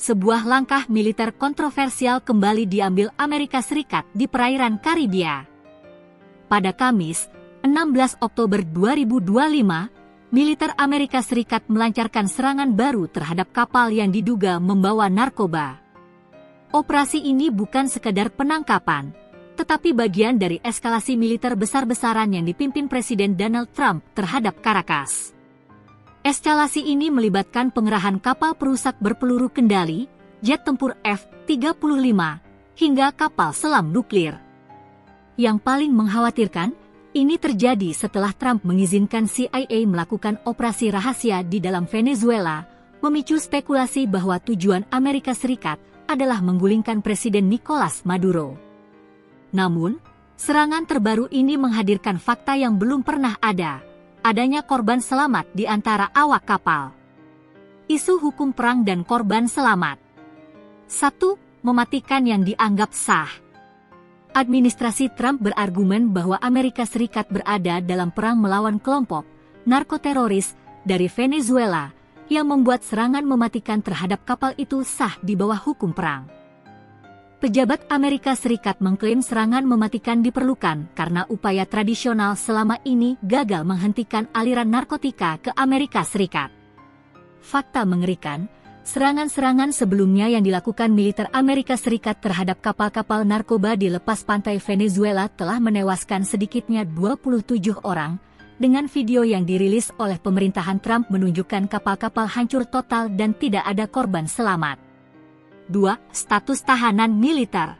sebuah langkah militer kontroversial kembali diambil Amerika Serikat di perairan Karibia. Pada Kamis, 16 Oktober 2025, militer Amerika Serikat melancarkan serangan baru terhadap kapal yang diduga membawa narkoba. Operasi ini bukan sekadar penangkapan, tetapi bagian dari eskalasi militer besar-besaran yang dipimpin Presiden Donald Trump terhadap Caracas. Eskalasi ini melibatkan pengerahan kapal perusak berpeluru kendali, jet tempur F-35, hingga kapal selam nuklir. Yang paling mengkhawatirkan, ini terjadi setelah Trump mengizinkan CIA melakukan operasi rahasia di dalam Venezuela, memicu spekulasi bahwa tujuan Amerika Serikat adalah menggulingkan Presiden Nicolas Maduro. Namun, serangan terbaru ini menghadirkan fakta yang belum pernah ada. Adanya korban selamat di antara awak kapal. Isu hukum perang dan korban selamat. 1. Mematikan yang dianggap sah. Administrasi Trump berargumen bahwa Amerika Serikat berada dalam perang melawan kelompok narkoteroris dari Venezuela yang membuat serangan mematikan terhadap kapal itu sah di bawah hukum perang. Pejabat Amerika Serikat mengklaim serangan mematikan diperlukan karena upaya tradisional selama ini gagal menghentikan aliran narkotika ke Amerika Serikat. Fakta mengerikan, serangan-serangan sebelumnya yang dilakukan militer Amerika Serikat terhadap kapal-kapal narkoba di lepas pantai Venezuela telah menewaskan sedikitnya 27 orang, dengan video yang dirilis oleh pemerintahan Trump menunjukkan kapal-kapal hancur total dan tidak ada korban selamat. 2. Status tahanan militer.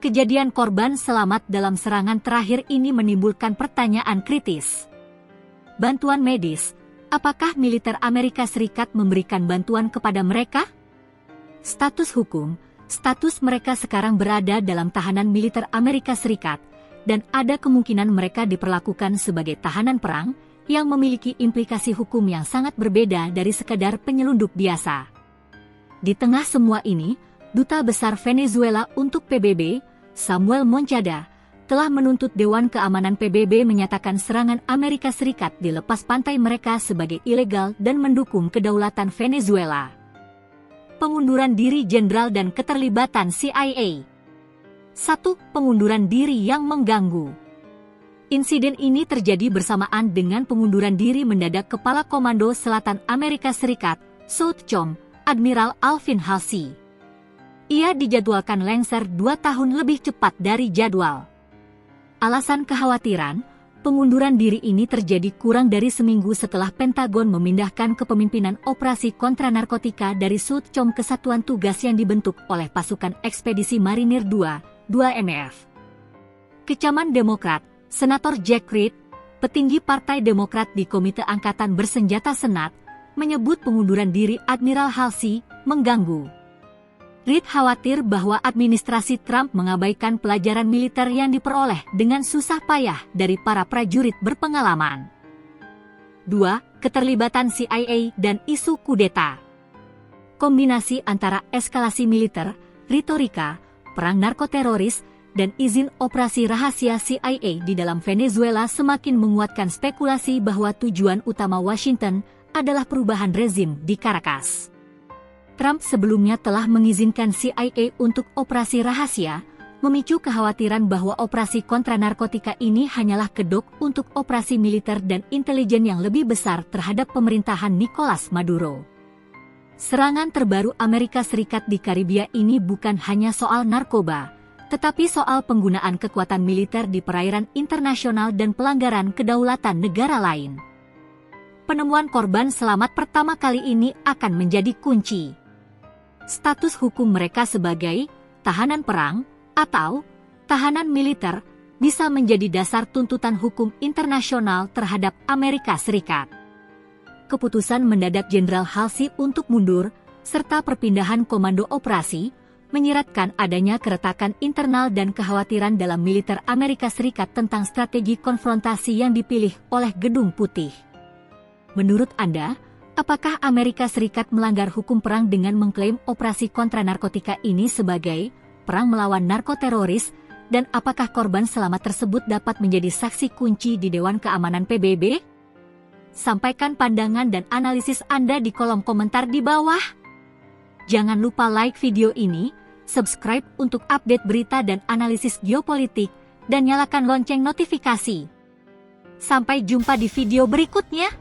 Kejadian korban selamat dalam serangan terakhir ini menimbulkan pertanyaan kritis. Bantuan medis, apakah militer Amerika Serikat memberikan bantuan kepada mereka? Status hukum, status mereka sekarang berada dalam tahanan militer Amerika Serikat, dan ada kemungkinan mereka diperlakukan sebagai tahanan perang yang memiliki implikasi hukum yang sangat berbeda dari sekadar penyelundup biasa. Di tengah semua ini, Duta Besar Venezuela untuk PBB, Samuel Monchada, telah menuntut Dewan Keamanan PBB menyatakan serangan Amerika Serikat di lepas pantai mereka sebagai ilegal dan mendukung kedaulatan Venezuela. Pengunduran diri jenderal dan keterlibatan CIA. 1. Pengunduran diri yang mengganggu. Insiden ini terjadi bersamaan dengan pengunduran diri mendadak Kepala Komando Selatan Amerika Serikat, SOUTHCOM, Admiral Alvin Halsey. Ia dijadwalkan lengser 2 tahun lebih cepat dari jadwal. Alasan kekhawatiran, pengunduran diri ini terjadi kurang dari seminggu setelah Pentagon memindahkan kepemimpinan operasi kontra narkotika dari SOUTHCOM ke Satuan Tugas yang dibentuk oleh Pasukan Ekspedisi Marinir 2 MEF. Kecaman Demokrat, Senator Jack Reed, petinggi Partai Demokrat di Komite Angkatan Bersenjata Senat, menyebut pengunduran diri Admiral Halsey mengganggu. Reed khawatir bahwa administrasi Trump mengabaikan pelajaran militer yang diperoleh dengan susah payah dari para prajurit berpengalaman. 2. Keterlibatan CIA dan isu kudeta. Kombinasi antara eskalasi militer, retorika, perang narkoteroris, dan izin operasi rahasia CIA di dalam Venezuela semakin menguatkan spekulasi bahwa tujuan utama Washington adalah perubahan rezim di Caracas. Trump sebelumnya telah mengizinkan CIA untuk operasi rahasia, memicu kekhawatiran bahwa operasi kontra narkotika ini hanyalah kedok untuk operasi militer dan intelijen yang lebih besar terhadap pemerintahan Nicolas Maduro. Serangan terbaru Amerika Serikat di Karibia ini bukan hanya soal narkoba, tetapi soal penggunaan kekuatan militer di perairan internasional dan pelanggaran kedaulatan negara lain. Penemuan korban selamat pertama kali ini akan menjadi kunci. Status hukum mereka sebagai tahanan perang atau tahanan militer bisa menjadi dasar tuntutan hukum internasional terhadap Amerika Serikat. Keputusan mendadak Jenderal Halsey untuk mundur, serta perpindahan komando operasi, menyiratkan adanya keretakan internal dan kekhawatiran dalam militer Amerika Serikat tentang strategi konfrontasi yang dipilih oleh Gedung Putih. Menurut Anda, apakah Amerika Serikat melanggar hukum perang dengan mengklaim operasi kontra narkotika ini sebagai perang melawan narkoteroris, dan apakah korban selamat tersebut dapat menjadi saksi kunci di Dewan Keamanan PBB? Sampaikan pandangan dan analisis Anda di kolom komentar di bawah. Jangan lupa like video ini, subscribe untuk update berita dan analisis geopolitik, dan nyalakan lonceng notifikasi. Sampai jumpa di video berikutnya.